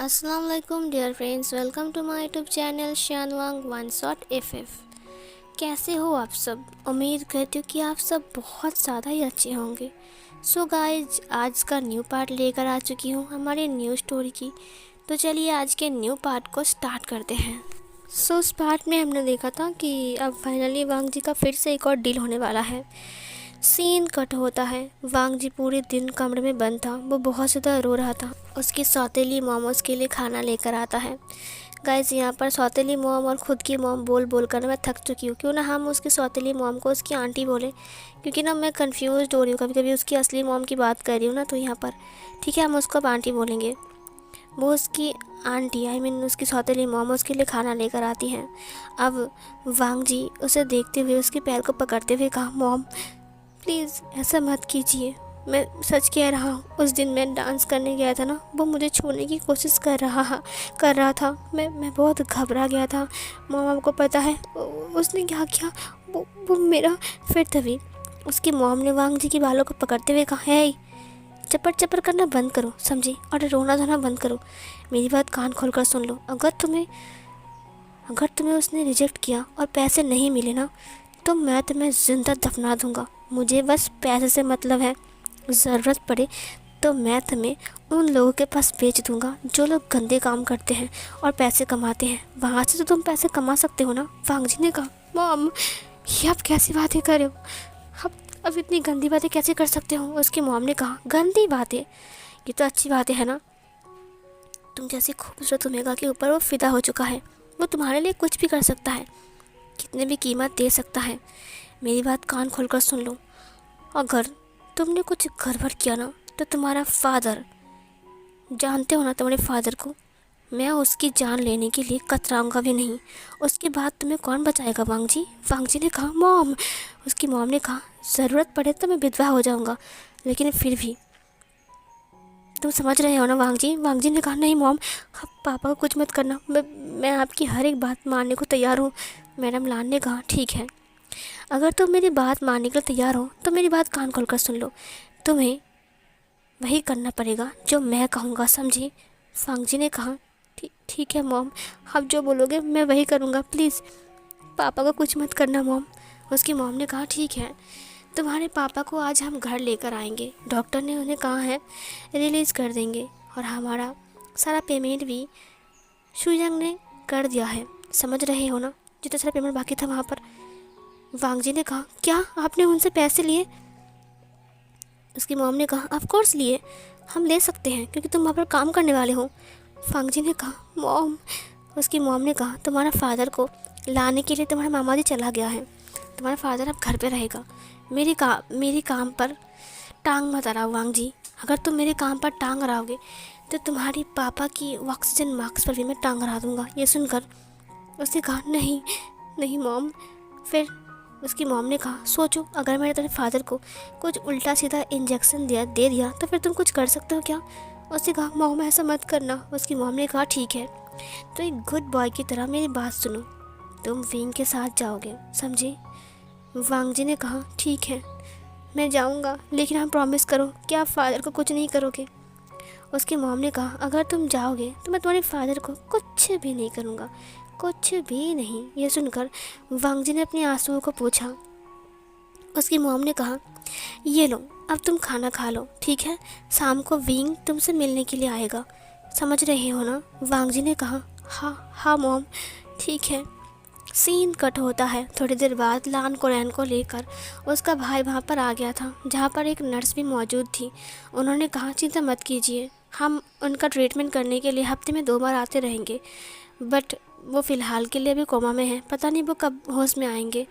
अस्सलाम वालेकुम dear friends, welcome to my YouTube channel शानवांग वन शॉट एफएफ। कैसे हो आप सब? उम्मीद करती हूँ कि आप सब बहुत ज़्यादा ही अच्छे होंगे। सो गाइज, आज का न्यू पार्ट लेकर आ चुकी हूँ हमारे न्यू स्टोरी की। तो चलिए आज के न्यू पार्ट को स्टार्ट करते हैं। सो उस पार्ट में हमने देखा था कि अब फाइनली वांग जी का फिर से एक और डील होने वाला है। सीन कट होता है। वांग जी पूरे दिन कमरे में बंद था। वो बहुत ज़्यादा रो रहा था। उसकी सौतेली मॉम उसके लिए खाना लेकर आता है। गाइस, यहाँ पर सौतेली मॉम और ख़ुद की मॉम बोल बोल कर मैं थक चुकी हूँ। क्यों ना हम उसकी सौतेली मॉम को उसकी आंटी बोले, क्योंकि ना मैं कंफ्यूज हो रही हूँ। कभी कभी उसकी असली मॉम की बात कर रही हूँ ना, तो यहाँ पर ठीक है, हम उसको अब आंटी बोलेंगे। वो उसकी आंटी उसकी सौतेली मॉम उसके लिए खाना लेकर आती हैं। अब वांग जी उसे देखते हुए उसके पैर को पकड़ते हुए कहा, मॉम प्लीज़ ऐसा मत कीजिए। मैं सच कह रहा हूँ, उस दिन मैं डांस करने गया था ना, वो मुझे छूने की कोशिश कर रहा था। मैं बहुत घबरा गया था। मॉम को पता है उसने क्या किया? वो मेरा। फिर तभी उसकी मॉम ने वांग जी के बालों को पकड़ते हुए कहा, है चपर चपर करना बंद करो, समझी? और रोना धोना बंद करो। मेरी बात कान खोल कर सुन लो। अगर तुम्हें उसने रिजेक्ट किया और पैसे नहीं मिले ना, तो मैं तुम्हें ज़िंदा दफना दूंगा। मुझे बस पैसे से मतलब है। ज़रूरत पड़े तो मैं तुम्हें उन लोगों के पास बेच दूंगा जो लोग गंदे काम करते हैं और पैसे कमाते हैं। वहाँ से तो तुम पैसे कमा सकते हो ना। वांग जी ने कहा, मॉम ये आप कैसी बातें कर रहे हो? अब इतनी गंदी बातें कैसे कर सकते हो? उसकी मॉम ने कहा, गंदी बातें? ये तो अच्छी बातें है ना। तुम जैसी खूबसूरत ओमेगा के ऊपर वो फिदा हो चुका है। वो तुम्हारे लिए कुछ भी कर सकता है, कितने भी कीमत दे सकता है। मेरी बात कान खोलकर सुन लो। अगर तुमने कुछ गड़बड़ किया ना, तो तुम्हारा फादर, जानते हो ना तुम्हारे फादर को, मैं उसकी जान लेने के लिए कतराऊंगा भी नहीं। उसके बाद तुम्हें कौन बचाएगा? वांग जी। वांग जी ने कहा, मॉम। उसकी मॉम ने कहा, ज़रूरत पड़े तो मैं विधवा हो जाऊंगा, लेकिन फिर भी तुम समझ रहे हो ना वांग जी? वांग जी ने कहा, नहीं मॉम, आप पापा को कुछ मत करना। मैं आपकी हर एक बात मानने को तैयार हूँ। मैडम लान ने कहा, ठीक है, अगर तुम मेरी बात मानने के लिए तैयार हो तो मेरी बात कान खोलकर सुन लो। तुम्हें वही करना पड़ेगा जो मैं कहूँगा, समझी? वांग जी ने कहा, ठीक है मॉम, आप जो बोलोगे मैं वही करूँगा। प्लीज़ पापा को कुछ मत करना मॉम। उसकी मॉम ने कहा, ठीक है, तुम्हारे पापा को आज हम घर लेकर आएंगे। डॉक्टर ने उन्हें कहा है रिलीज़ कर देंगे, और हमारा सारा पेमेंट भी शुजंग ने कर दिया है। समझ रहे हो ना? जितना सारा पेमेंट बाकी था वहाँ पर। वांग जी ने कहा, क्या आपने उनसे पैसे लिए? उसकी मॉम ने कहा, ऑफ कोर्स लिए, हम ले सकते हैं क्योंकि तुम वहाँ पर काम करने वाले हो। वांग जी ने कहा, मॉम। उसकी मॉम ने कहा, तुम्हारा फादर को लाने के लिए तुम्हारा मामा जी चला गया है। तुम्हारा फादर अब घर पे रहेगा। मेरे काम पर टांग मत अड़ाओ वांग जी। अगर तुम मेरे काम पर टांग अड़ाओगे तो तुम्हारी पापा की ऑक्सीजन मास्क पर भी मैं टांग अड़ा दूँगा। ये सुनकर उसने कहा, नहीं नहीं मॉम। फिर उसकी मॉम ने कहा, सोचो, अगर मैंने तेरे फादर को कुछ उल्टा सीधा इंजेक्शन दे दिया तो फिर तुम कुछ कर सकते हो क्या? उसने कहा, मॉम ऐसा मत करना। उसकी मॉम ने कहा, ठीक है, तो एक गुड बॉय की तरह मेरी बात सुनो, तुम विंग के साथ जाओगे, समझे? वांग जी ने कहा, ठीक है, मैं जाऊंगा, लेकिन हम प्रॉमिस करो कि आप फादर को कुछ नहीं करोगे। उसकी मॉम ने कहा, अगर तुम जाओगे तो मैं तुम्हारे फादर को कुछ भी नहीं करूँगा, कुछ भी नहीं। यह सुनकर वांग जी ने अपने आंसुओं को पूछा। उसकी मॉम ने कहा, ये लो, अब तुम खाना खा लो, ठीक है? शाम को विंग तुमसे मिलने के लिए आएगा। समझ रहे हो ना? वांग जी ने कहा, हाँ हाँ मॉम, ठीक है। सीन कट होता है। थोड़ी देर बाद लान कोरैन को लेकर उसका भाई वहाँ पर आ गया था, जहाँ पर एक नर्स भी मौजूद थी। उन्होंने कहा, चिंता मत कीजिए, हम उनका ट्रीटमेंट करने के लिए हफ्ते में 2 बार आते रहेंगे, बट वो फ़िलहाल के लिए अभी कोमा में है, पता नहीं वो कब होश में आएंगे।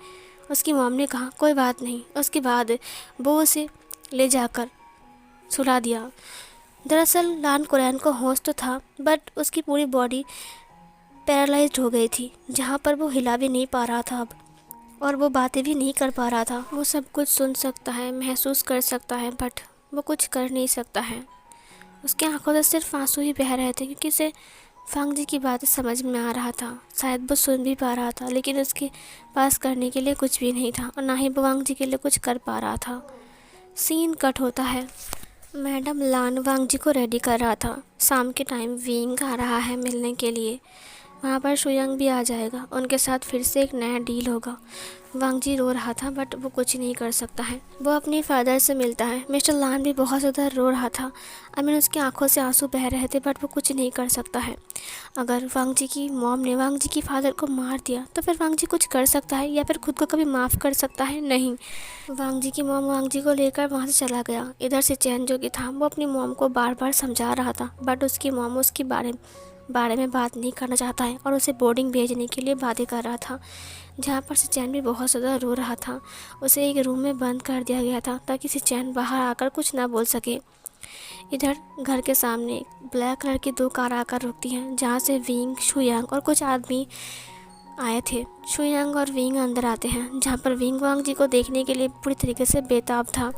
उसकी मॉम ने कहा, कोई बात नहीं। उसके बाद वो उसे ले जाकर सुला दिया। दरअसल लान कोरैन को होश तो था, बट उसकी पूरी बॉडी पैरालाइज्ड हो गई थी, जहाँ पर वो हिला भी नहीं पा रहा था अब, और वो बातें भी नहीं कर पा रहा था। वो सब कुछ सुन सकता है, महसूस कर सकता है, बट वो कुछ कर नहीं सकता है। उसकी आंखों से सिर्फ आंसू ही बह रहे थे, क्योंकि उसे फांग जी की बातें समझ में आ रहा था। शायद वो सुन भी पा रहा था, लेकिन उसके पास करने के लिए कुछ भी नहीं था, और ना ही वो वांग जी के लिए कुछ कर पा रहा था। सीन कट होता है। मैडम लान वांग जी को रेडी कर रहा था। शाम के टाइम विंग आ रहा है मिलने के लिए। वहाँ पर शुयंग भी आ जाएगा, उनके साथ फिर से एक नया डील होगा। वांग जी रो रहा था बट वो कुछ नहीं कर सकता है। वो अपने फादर से मिलता है। मिस्टर लान भी बहुत ज़्यादा रो रहा था। उसकी आंखों से आंसू बह रहे थे बट वो कुछ नहीं कर सकता है। अगर वांग जी की मॉम ने वांग जी की फादर को मार दिया तो फिर वांग जी कुछ कर सकता है या फिर खुद को कभी माफ़ कर सकता है? नहीं। वांग जी की मॉम वांग जी को लेकर वहाँ से चला गया। इधर से चैन जो कि था वो अपनी मॉम को बार बार समझा रहा था बट उसकी मॉम उसके बारे में बात नहीं करना चाहता है और उसे बोर्डिंग भेजने के लिए बातें कर रहा था। जहाँ पर सिचैन भी बहुत ज़्यादा रो रहा था। उसे एक रूम में बंद कर दिया गया था ताकि सिचैन बाहर आकर कुछ ना बोल सके। इधर घर के सामने ब्लैक कलर की 2 कार आकर रुकती हैं, जहाँ से विंग, शुयांग और कुछ आदमी आए थे। शुयांग और विंग अंदर आते हैं, जहाँ पर विंग वांग जी को देखने के लिए पूरी तरीके से बेताब था।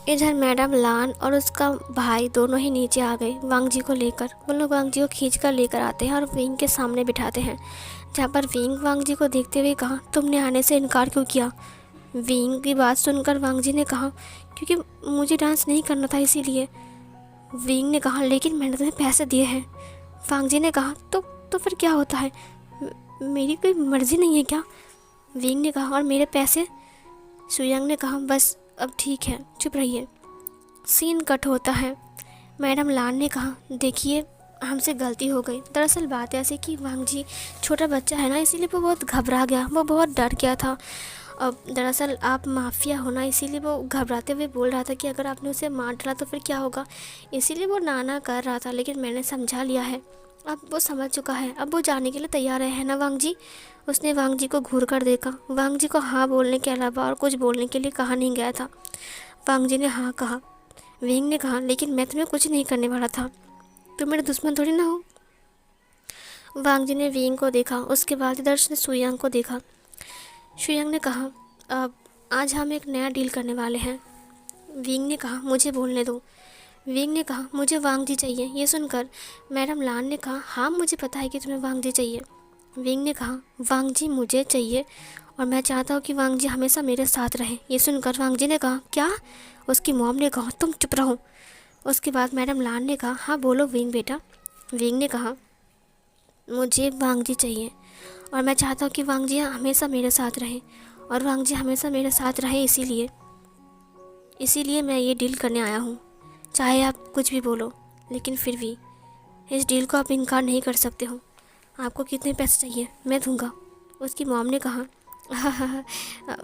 इधर मैडम लान और उसका भाई दोनों ही नीचे आ गए वांग जी को लेकर। वो लोग वांग जी को खींच कर लेकर आते हैं और विंग के सामने बिठाते हैं, जहाँ पर विंग वांग जी को देखते हुए कहा, तुमने आने से इनकार क्यों किया? विंग की बात सुनकर वांग जी ने कहा, क्योंकि मुझे डांस नहीं करना था इसीलिए। विंग ने कहा, लेकिन मैंने तुम्हें पैसे दिए हैं। वांग जी ने कहा, तो फिर क्या होता है? मेरी कोई मर्जी नहीं है क्या? विंग ने कहा, और मेरे पैसे? शुयांग ने कहा, बस अब ठीक है, चुप रहिए। सीन कट होता है। मैडम लान ने कहा, देखिए हमसे गलती हो गई। दरअसल बात ऐसी कि वांग जी छोटा बच्चा है ना, इसीलिए वो बहुत घबरा गया, वो बहुत डर गया था। अब दरअसल आप माफिया हो ना, इसीलिए वो घबराते हुए बोल रहा था कि अगर आपने उसे मार डाला तो फिर क्या होगा, इसीलिए वो नाना कर रहा था। लेकिन मैंने समझा लिया है, अब वो समझ चुका है, अब वो जाने के लिए तैयार है ना वांग जी? उसने वांग जी को घूर कर देखा। वांग जी को हाँ बोलने के अलावा और कुछ बोलने के लिए कहा नहीं गया था। वांग जी ने हाँ कहा। विंग ने कहा, लेकिन मैं तुम्हें कुछ नहीं करने वाला था, तुम मेरे दुश्मन थोड़ी ना हो। वांग जी ने विंग को देखा, उसके बाद इधर ने शुयांग को देखा। शुयांग ने कहा, अब आज हम एक नया डील करने वाले हैं। विंग ने कहा, मुझे बोलने दो। विंग ने कहा, मुझे वांग जी चाहिए। ये सुनकर मैडम लान ने कहा, हाँ मुझे पता है कि तुम्हें वांग जी चाहिए। विंग ने कहा, वांग जी मुझे चाहिए और मैं चाहता हूँ कि वांग जी हमेशा मेरे साथ रहे। ये सुनकर वांग जी ने कहा, क्या? उसकी मॉम ने कहा, तुम चुप रहो। उसके बाद मैडम लान ने कहा, हाँ बोलो विंग बेटा। विंग ने कहा, मुझे वांग जी चाहिए और मैं चाहता हूँ कि वांग जी हमेशा मेरे साथ रहे और वांग जी हमेशा मेरे साथ रहे, इसीलिए मैं ये डील करने आया हूँ। चाहे आप कुछ भी बोलो, लेकिन फिर भी इस डील को आप इनकार नहीं कर सकते हो। आपको कितने पैसे चाहिए, मैं दूंगा। उसकी मॉम ने कहा,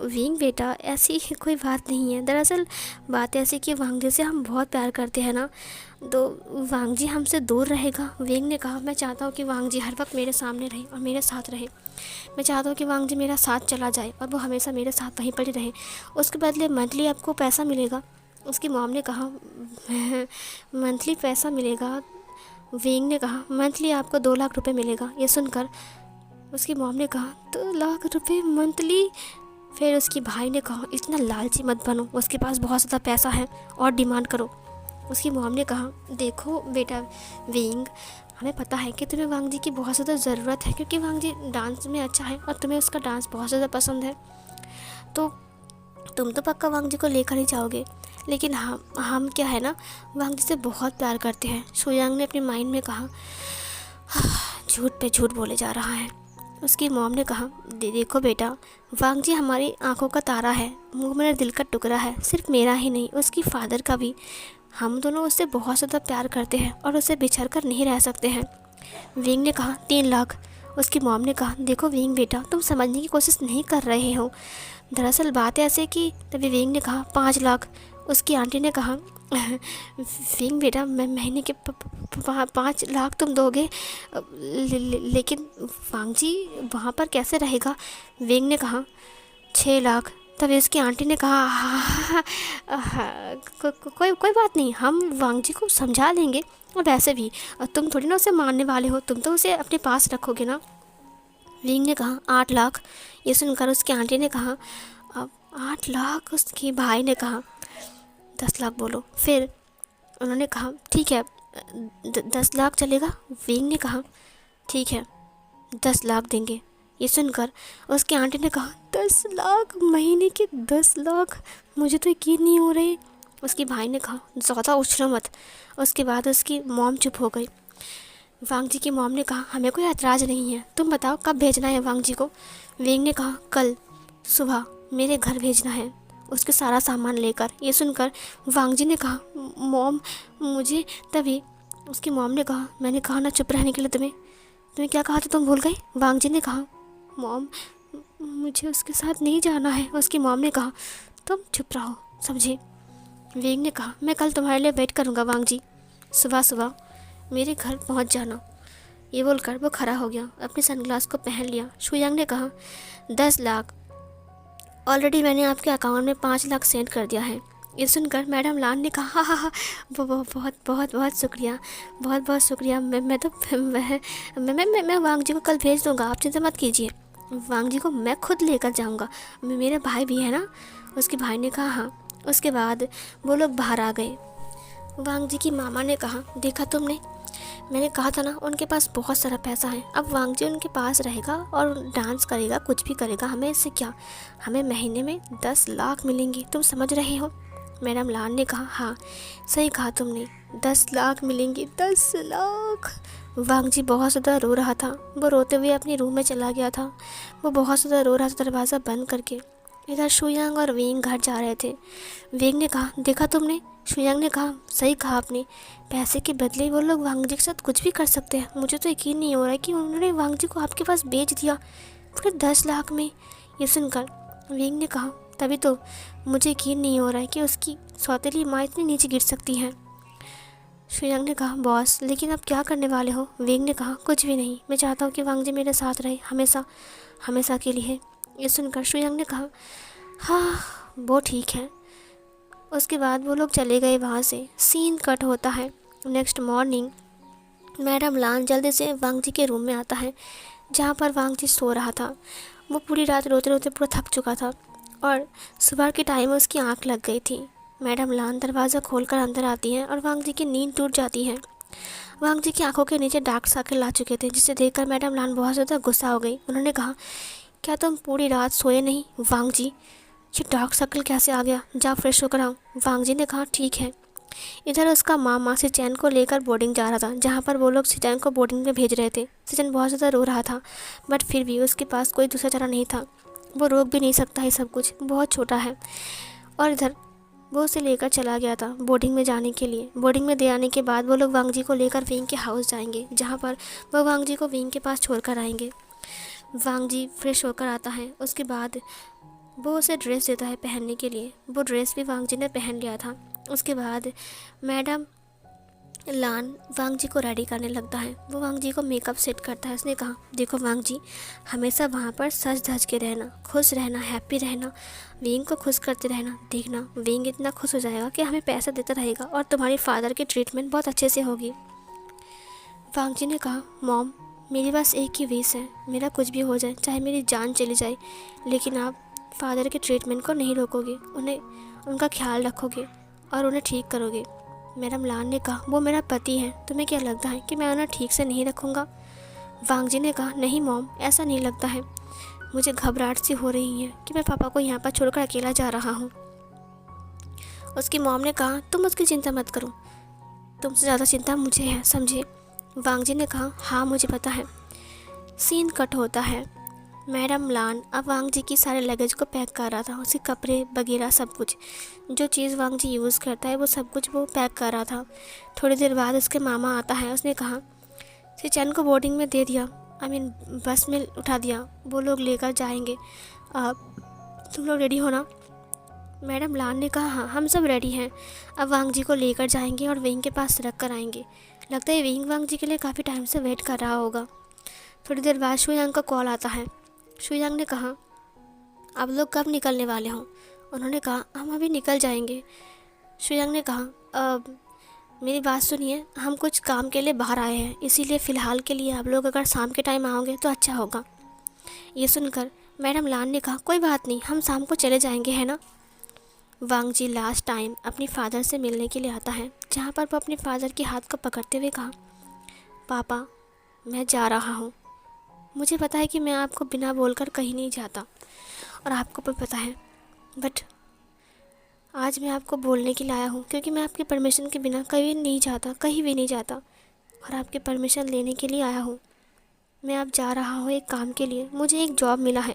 विंग बेटा ऐसी कोई बात नहीं है। दरअसल बात ऐसी कि वांग जी से हम बहुत प्यार करते हैं ना, तो वांग जी हमसे दूर रहेगा। विंग ने कहा, मैं चाहता हूँ कि वांग जी हर वक्त मेरे सामने रहे और मेरे साथ रहे। मैं चाहता हूँ कि वांग जी मेरा साथ चला जाए और वो हमेशा मेरे साथ वहीं पर ही रहे। उसके बदले मंथली आपको पैसा मिलेगा। उसकी मॉम ने कहा, मंथली पैसा मिलेगा? विंग ने कहा, मंथली आपको 2 लाख रुपए मिलेगा। ये सुनकर उसकी मॉम ने कहा, 2 लाख रुपए मंथली? फिर उसकी भाई ने कहा, इतना लालची मत बनो, उसके पास बहुत ज़्यादा पैसा है और डिमांड करो। उसकी मॉम ने कहा, देखो बेटा विंग, हमें पता है कि तुम्हें वांग जी की बहुत ज़्यादा ज़रूरत है, क्योंकि वांग जी डांस में अच्छा है और तुम्हें उसका डांस बहुत ज़्यादा पसंद है, तो तुम तो पक्का वांग जी को लेकर ही जाओगे। लेकिन हम क्या है ना, वांग जी से बहुत प्यार करते हैं। शुयांग ने अपने माइंड में कहा, झूठ पे झूठ बोले जा रहा है। उसकी मॉम ने कहा, देखो बेटा, वांग जी हमारी आंखों का तारा है, वो मेरे दिल का टुकड़ा है, सिर्फ मेरा ही नहीं उसकी फादर का भी। हम दोनों उससे बहुत ज़्यादा प्यार करते हैं और उसे बिछड़ कर नहीं रह सकते हैं। विंग ने कहा, 3 लाख। उसकी मॉम ने कहा, देखो विंग बेटा, तुम समझने की कोशिश नहीं कर रहे हो। दरअसल बात ऐसे कि तभी विंग ने कहा, 5 लाख। उसकी आंटी ने कहा, विंग बेटा, मैं महीने के 5 लाख तुम दोगे, लेकिन वांग जी वहाँ पर कैसे रहेगा? विंग ने कहा, 6 लाख। तभी उसकी आंटी ने कहा, कोई बात नहीं, हम वांग जी को समझा लेंगे। और वैसे भी तुम थोड़ी ना उसे मारने वाले हो, तुम तो उसे अपने पास रखोगे ना। विंग ने कहा, 8 लाख। ये सुनकर उसकी आंटी ने कहा, अब 8 लाख। उसके भाई ने कहा, 10 लाख बोलो। फिर उन्होंने कहा, ठीक है 10 लाख चलेगा। विंग ने कहा, ठीक है 10 लाख देंगे। ये सुनकर उसकी आंटी ने कहा, 10 लाख? महीने के 10 लाख? मुझे तो यकीन नहीं हो रही। उसके भाई ने कहा ज़्यादा उछलो मत। उसके बाद उसकी मॉम चुप हो गई। वांग जी की मॉम ने कहा हमें कोई ऐतराज़ नहीं है, तुम बताओ कब भेजना है वांग जी को। वेंग ने कहा कल सुबह मेरे घर भेजना है, उसके सारा सामान लेकर। ये सुनकर वांग जी ने कहा मॉम मुझे। तभी उसकी मॉम ने कहा मैंने कहा ना चुप रहने के लिए तुम्हें, तुम्हें क्या कहा था तुम भूल गई। वांग जी ने कहा मॉम मुझे उसके साथ नहीं जाना है। उसकी मॉम ने कहा तुम चुप रहो, समझे। वेंग ने कहा मैं कल तुम्हारे लिए वेट करूँगा वांग जी, सुबह सुबह मेरे घर पहुँच जाना। ये बोलकर वो खड़ा हो गया, अपने सनग्लास को पहन लिया। शुयांग ने कहा 10 लाख ऑलरेडी मैंने आपके अकाउंट में 5 लाख सेंड कर दिया है। ये सुनकर मैडम लान ने कहा हाँ हाँ हाँ वो बहुत बहुत बहुत शुक्रिया, बहुत बहुत शुक्रिया। मैं तो मैं वांग जी को कल भेज दूँगा, आप चिंता मत कीजिए। वांग जी को मैं खुद लेकर जाऊँगा, मेरे भाई भी है ना। उसके भाई ने कहा हाँ। उसके बाद वो लोग बाहर आ गए। वांग जी की मामा ने कहा देखा तुमने, मैंने कहा था ना उनके पास बहुत सारा पैसा है। अब वांग जी उनके पास रहेगा और डांस करेगा, कुछ भी करेगा, हमें इससे क्या, हमें महीने में 10 लाख मिलेंगे, तुम समझ रहे हो। मैडम लान ने कहा हाँ सही कहा तुमने, 10 लाख मिलेंगे, 10 लाख। वांग जी बहुत ज़्यादा रो रहा था। वो रोते हुए अपने रूम में चला गया था। वो बहुत ज़्यादा रो रहा था दरवाज़ा बंद करके। इधर शुयांग और वेंग घर जा रहे थे। वेंग ने कहा देखा तुमने। शुयांग ने कहा सही कहा आपने, पैसे के बदले वो लोग वांग जी के साथ कुछ भी कर सकते हैं। मुझे तो यकीन नहीं हो रहा है कि उन्होंने वांग जी को आपके पास बेच दिया पूरे 10 लाख में। ये सुनकर वेंग ने कहा तभी तो मुझे यकीन नहीं हो रहा है कि उसकी सौतेली माँ इतनी नीचे गिर सकती है। शुयांग ने कहा बॉस लेकिन अब क्या करने वाले हो। वेंग ने कहा कुछ भी नहीं, मैं चाहता हूँ कि वांग जी मेरे साथ रहे हमेशा, हमेशा के लिए। ये सुनकर शुयांग ने कहा हाँ वो ठीक है। उसके बाद वो लोग चले गए वहाँ से। सीन कट होता है। नेक्स्ट मॉर्निंग मैडम लान जल्दी से वांग जी के रूम में आता है, जहाँ पर वांग जी सो रहा था। वो पूरी रात रोते रोते पूरा थक चुका था और सुबह के टाइम में उसकी आँख लग गई थी। मैडम लान दरवाज़ा खोलकर अंदर आती हैं और वांग जी की नींद टूट जाती है। वांग जी की आंखों के नीचे डार्क सर्कल आ चुके थे, जिसे देखकर मैडम लान बहुत ज़्यादा गुस्सा हो गई। उन्होंने कहा क्या तुम पूरी रात सोए नहीं वांग जी, ये डार्क सर्कल कैसे आ गया, जा फ्रेश होकर आओ। वांग जी ने कहा ठीक है। इधर उसका मामा सिचैन को लेकर बोर्डिंग जा रहा था, जहाँ पर वो लोग सिचैन को बोर्डिंग में भेज रहे थे। सिचैन बहुत ज़्यादा रो रहा था, बट फिर भी उसके पास कोई दूसरा चारा नहीं था। वो रोक भी नहीं सकता है सब कुछ, बहुत छोटा है। और इधर वो उसे लेकर चला गया था बोर्डिंग में जाने के लिए। बोर्डिंग में दे आने के बाद वो लोग वांग जी को लेकर विंग के हाउस जाएंगे, जहाँ पर वो वांग जी को विंग के पास छोड़कर आएंगे। वांग जी फ्रेश होकर आता है। उसके बाद वो उसे ड्रेस देता है पहनने के लिए। वो ड्रेस भी वांग जी ने पहन लिया था। उसके बाद मैडम लान वांग जी को रेडी करने लगता है। वो वांग जी को मेकअप सेट करता है। उसने कहा देखो वांग जी, हमेशा वहाँ पर सज धज के रहना, खुश रहना, हैप्पी रहना, विंग को खुश करते रहना। देखना विंग इतना खुश हो जाएगा कि हमें पैसा देता रहेगा और तुम्हारे फादर की ट्रीटमेंट बहुत अच्छे से होगी। वांग जी ने कहा मॉम मेरे पास एक ही विश है, मेरा कुछ भी हो जाए, चाहे मेरी जान चली जाए, लेकिन आप फादर के ट्रीटमेंट को नहीं रोकोगे, उन्हें उनका ख्याल रखोगे और उन्हें ठीक करोगे। मैडम लान ने कहा वो मेरा पति है, तुम्हें क्या लगता है कि मैं उन्हें ठीक से नहीं रखूँगा। वांग जी ने कहा नहीं मॉम, ऐसा नहीं लगता है, मुझे घबराहट सी हो रही है कि मैं पापा को यहाँ पर छोड़कर अकेला जा रहा हूँ। उसकी मॉम ने कहा तुम उसकी चिंता मत करो, तुमसे ज़्यादा चिंता मुझे है, समझे। वांग जी ने कहा हाँ मुझे पता है। सीन कट होता है। मैडम लान अब वांग जी की सारे लगेज को पैक कर रहा था, उसके कपड़े वगैरह सब कुछ, जो चीज़ वांग जी यूज़ करता है वो सब कुछ वो पैक कर रहा था। थोड़ी देर बाद उसके मामा आता है। उसने कहा सिचैन को बोर्डिंग में दे दिया, बस में उठा दिया, वो लोग लेकर जाएंगे, तुम लोग रेडी हो ना। मैडम लान ने कहा हाँ हम सब रेडी हैं, अब वांग जी को लेकर जाएंगे और विंग के पास रख कर आएंगे। लगता है विंग वांग जी के लिए काफ़ी टाइम से वेट कर रहा होगा। थोड़ी देर बाद शुयांग का कॉल आता है। शुयांग ने कहा आप लोग कब निकलने वाले हो। उन्होंने कहा हम अभी निकल जाएंगे। शुयांग ने कहा मेरी बात सुनिए, हम कुछ काम के लिए बाहर आए हैं, इसीलिए फ़िलहाल के लिए आप लोग अगर शाम के टाइम आओगे तो अच्छा होगा। ये सुनकर मैडम लान ने कहा कोई बात नहीं, हम शाम को चले जाएंगे, है ना। वांग जी लास्ट टाइम अपने फादर से मिलने के लिए आता है, जहाँ पर वो अपने फादर के हाथ को पकड़ते हुए कहा पापा मैं जा रहा हूँ, मुझे पता है कि मैं आपको बिना बोलकर कहीं नहीं जाता और आपको भी पता है, बट आज मैं आपको बोलने के लिए आया हूँ, क्योंकि मैं आपकी परमिशन के बिना कहीं नहीं जाता, कहीं भी नहीं जाता, और आपके परमिशन लेने के लिए आया हूँ। मैं अब जा रहा हूँ एक काम के लिए। मुझे एक जॉब मिला है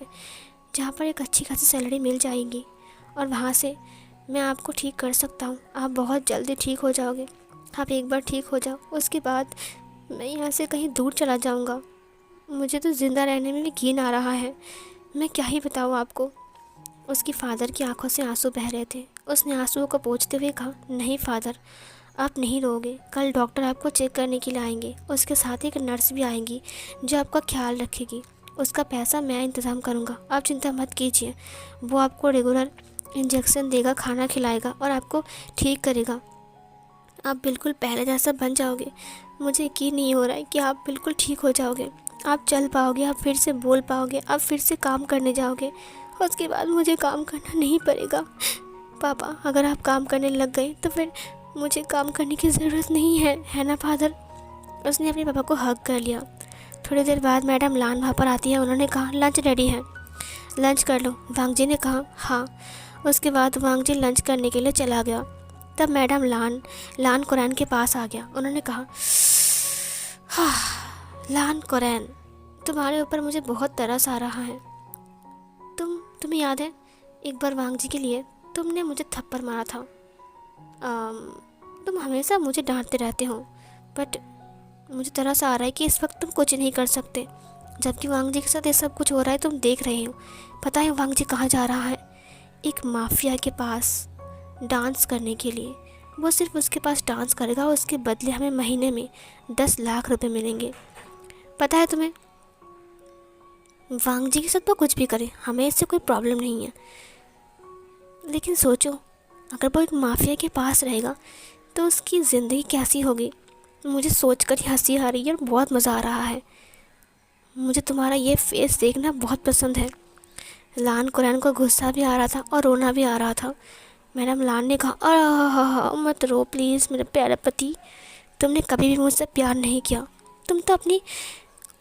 जहाँ पर एक अच्छी खासी सैलरी मिल जाएगी, और वहाँ से मैं आपको ठीक कर सकता हूँ। आप बहुत जल्दी ठीक हो जाओगे। आप एक बार ठीक हो जाओ, उसके बाद मैं यहाँ से कहीं दूर चला जाऊँगा। मुझे तो ज़िंदा रहने में भी घिन आ रहा है। मैं क्या ही बताऊँ आपको। उसकी फादर की आंखों से आंसू बह रहे थे। उसने आंसुओं को पोंछते हुए कहा, नहीं फादर, आप नहीं रोगे। कल डॉक्टर आपको चेक करने के लिए आएंगे। उसके साथ एक नर्स भी आएंगी जो आपका ख्याल रखेगी। उसका पैसा मैं इंतज़ाम करूँगा, आप चिंता मत कीजिए। वो आपको रेगुलर इंजेक्शन देगा, खाना खिलाएगा और आपको ठीक करेगा। आप बिल्कुल पहले जैसा बन जाओगे। मुझे यकीन नहीं हो रहा है कि आप बिल्कुल ठीक हो जाओगे। आप चल पाओगे, आप फिर से बोल पाओगे, आप फिर से काम करने जाओगे। उसके बाद मुझे काम करना नहीं पड़ेगा। पापा, अगर आप काम करने लग गए तो फिर मुझे काम करने की ज़रूरत नहीं है ना फादर। उसने अपने पापा को हग कर लिया। थोड़ी देर बाद मैडम लान वहाँ पर आती है। उन्होंने कहा, लंच रेडी है, लंच कर लो। वांग जी ने कहा, हाँ। उसके बाद वांग जी लंच करने के लिए चला गया। तब मैडम लान कुरैन के पास आ गया। उन्होंने कहा, हाँ लान कुरैन, तुम्हारे ऊपर मुझे बहुत तरस आ रहा है। तुम्हें याद है एक बार वांग जी के लिए तुमने मुझे थप्पड़ मारा था। तुम हमेशा मुझे डांटते रहते हो, बट मुझे तरस आ रहा है कि इस वक्त तुम कुछ नहीं कर सकते, जबकि वांग जी के साथ ये सब कुछ हो रहा है, तुम देख रहे हो। पता है वांग जी कहाँ जा रहा है? एक माफिया के पास डांस करने के लिए। वो सिर्फ उसके पास डांस करेगा और उसके बदले हमें महीने में 10 लाख रुपए मिलेंगे। पता है तुम्हें? वांग जी के साथ वो कुछ भी करे, हमें इससे कोई प्रॉब्लम नहीं है, लेकिन सोचो अगर वो एक माफिया के पास रहेगा तो उसकी ज़िंदगी कैसी होगी। मुझे सोचकर ही हंसी आ रही है और बहुत मज़ा आ रहा है। मुझे तुम्हारा ये फेस देखना बहुत पसंद है। लान कुरैन को गुस्सा भी आ रहा था और रोना भी आ रहा था। मैडम लान ने कहा, मत रो प्लीज़ मेरे प्यारे पति, तुमने कभी भी मुझसे प्यार नहीं किया। तुम तो अपनी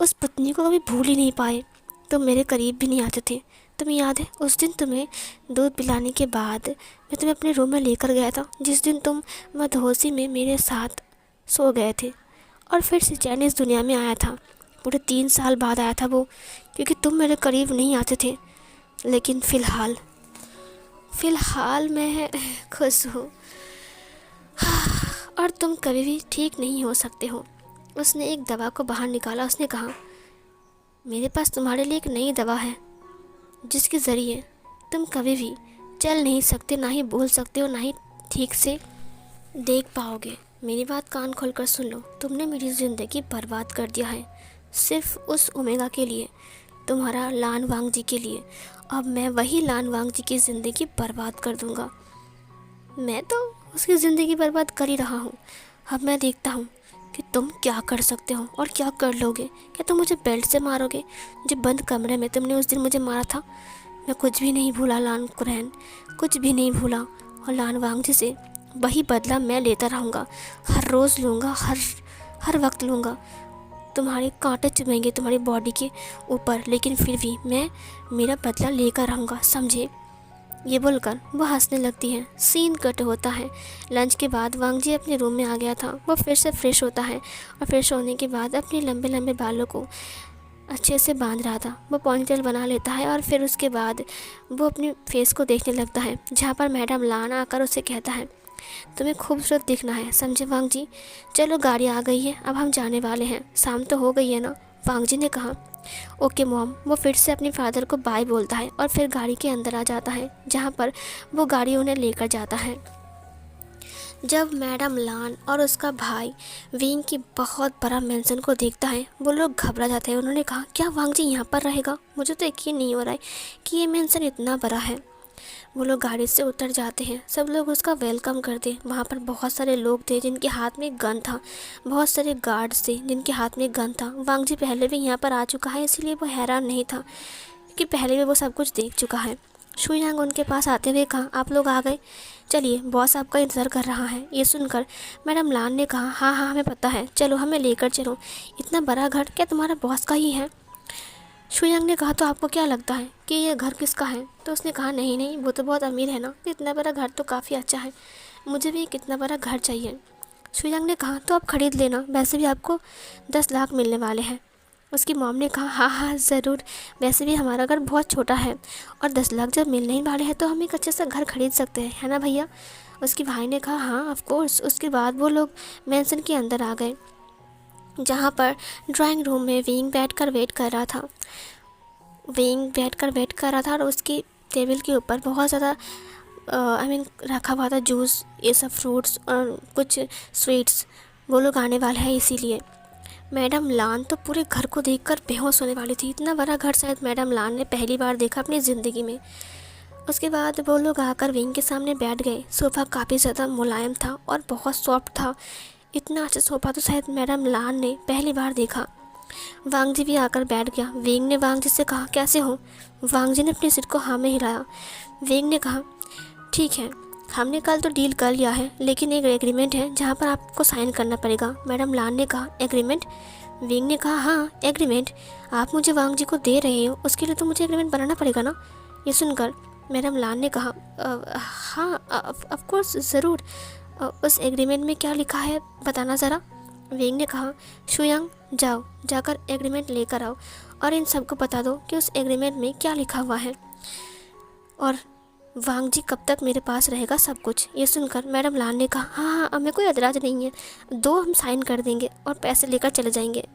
उस पत्नी को कभी भूल ही नहीं पाए। तुम मेरे करीब भी नहीं आते थे। तुम्हें याद है उस दिन तुम्हें दूध पिलाने के बाद मैं तुम्हें अपने रूम में लेकर गया था, जिस दिन तुम मदहोशी में मेरे साथ सो गए थे और फिर से चैन इस दुनिया में आया था। पूरे 3 साल बाद आया था वो, क्योंकि तुम मेरे करीब नहीं आते थे। लेकिन फ़िलहाल मैं खुश हूँ और तुम कभी भी ठीक नहीं हो सकते हो। उसने एक दवा को बाहर निकाला। उसने कहा, मेरे पास तुम्हारे लिए एक नई दवा है जिसके ज़रिए तुम कभी भी चल नहीं सकते, ना ही बोल सकते हो, ना ही ठीक से देख पाओगे। मेरी बात कान खोलकर सुन लो। तुमने मेरी ज़िंदगी बर्बाद कर दिया है सिर्फ उस ओमेगा के लिए, तुम्हारा लान वांग जी के लिए। अब मैं वही लान वांग जी की ज़िंदगी बर्बाद कर दूंगा। मैं तो उसकी ज़िंदगी बर्बाद कर ही रहा हूँ। अब मैं देखता हूँ कि तुम क्या कर सकते हो और क्या कर लोगे। क्या तुम मुझे बेल्ट से मारोगे? जो बंद कमरे में तुमने उस दिन मुझे मारा था, मैं कुछ भी नहीं भूला लान कुरैन, कुछ भी नहीं भूला। और लान वांग जी से वही बदला मैं लेता रहूँगा, हर रोज़ लूँगा, हर वक्त लूँगा। तुम्हारे कांटे चुभेंगे तुम्हारी बॉडी के ऊपर, लेकिन फिर भी मैं मेरा बदला लेकर रहूँगा, समझे? ये बोलकर वो हंसने लगती है। सीन कट होता है। लंच के बाद वांग जी अपने रूम में आ गया था। वो फिर से फ्रेश होता है और फ्रेश होने के बाद अपने लंबे लंबे बालों को अच्छे से बांध रहा था। वो पॉनीटेल बना लेता है और फिर उसके बाद वो अपनी फेस को देखने लगता है, जहाँ पर मैडम लान आकर उसे कहता है, तुम्हें खूबसूरत दिखना है, समझे वांग जी? चलो गाड़ी आ गई है, अब हम जाने वाले हैं। शाम तो हो गई है ना? वांग जी ने कहा, ओके मॉम। वो फिर से अपने फादर को बाय बोलता है और फिर गाड़ी के अंदर आ जाता है, जहाँ पर वो गाड़ी उन्हें लेकर जाता है। जब मैडम लान और उसका भाई विंग की बहुत बड़ा मेंशन को देखता है, वो लोग घबरा जाते हैं। उन्होंने कहा, क्या वांग जी यहाँ पर रहेगा? मुझे तो यकीन नहीं हो रहा है कि ये मेंशन इतना बड़ा है। वो लोग गाड़ी से उतर जाते हैं। सब लोग उसका वेलकम करते। वहाँ पर बहुत सारे लोग थे जिनके हाथ में गन था, बहुत सारे गार्ड्स थे जिनके हाथ में गन था। वांग जी पहले भी यहाँ पर आ चुका है, इसलिए वो हैरान नहीं था, क्योंकि पहले भी वो सब कुछ देख चुका है। शुयांग उनके पास आते हुए कहा, आप लोग आ गए, चलिए बॉस आपका इंतज़ार कर रहा है। ये सुनकर मैडम लान ने कहा, हाँ हमें पता है, चलो हमें लेकर चलो। इतना बड़ा घर क्या तुम्हारा बॉस का ही है? शुयांग ने कहा, तो आपको क्या लगता है कि ये घर किसका है? तो उसने कहा, नहीं नहीं, वो तो बहुत अमीर है ना, इतना बड़ा घर तो काफ़ी अच्छा है, मुझे भी एक इतना बड़ा घर चाहिए। शुयांग ने कहा, तो आप ख़रीद लेना, वैसे भी आपको 10 लाख मिलने वाले हैं। उसकी मॉम ने कहा, हाँ हाँ ज़रूर, वैसे भी हमारा घर बहुत छोटा है और 10 लाख जब मिलने ही वाले हैं तो हम एक अच्छे सा घर खरीद सकते हैं, है ना भैया? उसके भाई ने कहा, हाँ ऑफ कोर्स। उसके बाद वो लोग मैंसन के अंदर आ गए, जहाँ पर ड्राइंग रूम में विंग बैठकर वेट कर रहा था। और उसकी टेबल के ऊपर बहुत ज़्यादा रखा हुआ था जूस, ये सब फ्रूट्स और कुछ स्वीट्स। वो लोग आने वाले हैं इसीलिए। मैडम लान तो पूरे घर को देखकर बेहोश होने वाली थी। इतना बड़ा घर शायद मैडम लान ने पहली बार देखा अपनी ज़िंदगी में। उसके बाद वो लोग आकर विंग के सामने बैठ गए। सोफ़ा काफ़ी ज़्यादा मुलायम था और बहुत सॉफ्ट था। इतना अच्छा सोफ़ा तो शायद मैडम लान ने पहली बार देखा। वांग जी भी आकर बैठ गया। विंग ने वांग जी से कहा, कैसे हो? वांग जी ने अपने सिर को हाँ में हिलाया। विंग ने कहा, ठीक है, हमने कल तो डील कर लिया है, लेकिन एक एग्रीमेंट है जहाँ पर आपको साइन करना पड़ेगा। मैडम लान ने कहा, एग्रीमेंट? विंग ने कहा, हाँ एग्रीमेंट, आप मुझे वांग जी को दे रहे हो, उसके लिए तो मुझे एग्रीमेंट बनाना पड़ेगा ना। ये सुनकर मैडम लान ने कहा, हाँ ऑफ कोर्स ज़रूर, उस एग्रीमेंट में क्या लिखा है बताना ज़रा। विंग ने कहा, शुयांग जाओ, जाकर एग्रीमेंट लेकर आओ और इन सबको बता दो कि उस एग्रीमेंट में क्या लिखा हुआ है और वांग जी कब तक मेरे पास रहेगा सब कुछ। ये सुनकर मैडम लान ने कहा, हाँ हाँ, हमें कोई एतराज़ नहीं है, दो हम साइन कर देंगे और पैसे लेकर चले जाएंगे।